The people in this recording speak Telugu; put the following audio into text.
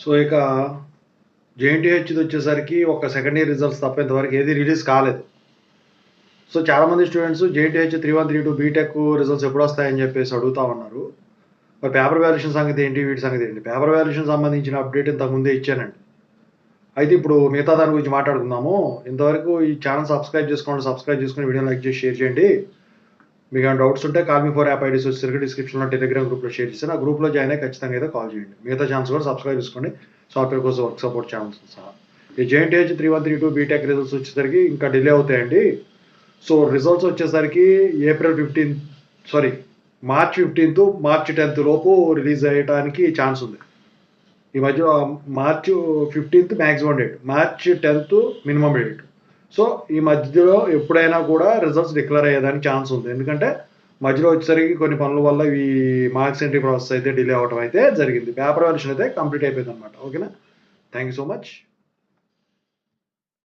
సో ఇక జేఎన్టీహెచ్ది వచ్చేసరికి ఒక సెకండ్ ఇయర్ రిజల్ట్స్ తప్ప ఇంతవరకు ఏది రిలీజ్ కాలేదు. సో చాలామంది స్టూడెంట్స్ జేఎన్టీహెచ్ 3132 బీటెక్ రిజల్ట్స్ ఎప్పుడు వస్తాయని చెప్పేసి అడుగుతా ఉన్నారు. మరి పేపర్ వాల్యుయేషన్ సంగతి ఏంటి, వీటి సంగతి ఏంటి? పేపర్ వాల్యుయేషన్ సంబంధించిన అప్డేట్ ఇంతకుముందే ఇచ్చానండి. అయితే ఇప్పుడు మిగతా దాని గురించి మాట్లాడుకుందాము. ఇంతవరకు ఈ ఛానల్ సబ్స్క్రైబ్ చేసుకుని వీడియో లైక్ చేసి షేర్ చేయండి. మీకు ఏమైనా డౌట్స్ ఉంటే call me four app IDs వచ్చేసరికి డిస్క్రిప్షన్లో టెలిగ్రామ్ గ్రూప్లో షేర్ చేస్తాను. ఆ గ్రూప్లో జాయిన్ అయ్యి ఖచ్చితంగా అయితే కాల్ చేయండి. మిగతా ఛానల్స్ కూడా సబ్స్క్రైబ్ చేసుకోండి, సాఫ్ట్వేర్ కోసం వర్క్ సపోర్ట్ ఛానల్స్ సహా. ఈ జేఎన్టీహెచ్ 3132 బీటెక్ రిజల్ట్స్ వచ్చేసరికి ఇంకా డిలే అవుతాయండి. సో రిజల్ట్స్ వచ్చేసరికి మార్చ్ 15th మార్చ్ 10th లోపు రిలీజ్ అయ్యడానికి ఛాన్స్ ఉంది. ఈ మధ్య March 15th maximum date, March 10th minimum date. So ఈ మధ్యలో ఎప్పుడైనా కూడా రిజల్ట్స్ డిక్లేర్ అయ్యేదానికి ఛాన్స్ ఉంది. ఎందుకంటే మధ్యలో వచ్చేసరికి కొన్ని పనుల వల్ల ఈ మార్క్స్ ఎంట్రీ ప్రాసెస్ అయితే డిలే అవ్వడం అయితే జరిగింది. పేపర్ వాల్యుయేషన్ అయితే కంప్లీట్ అయిపోయింది అనమాట. ఓకేనా? Thank you so much.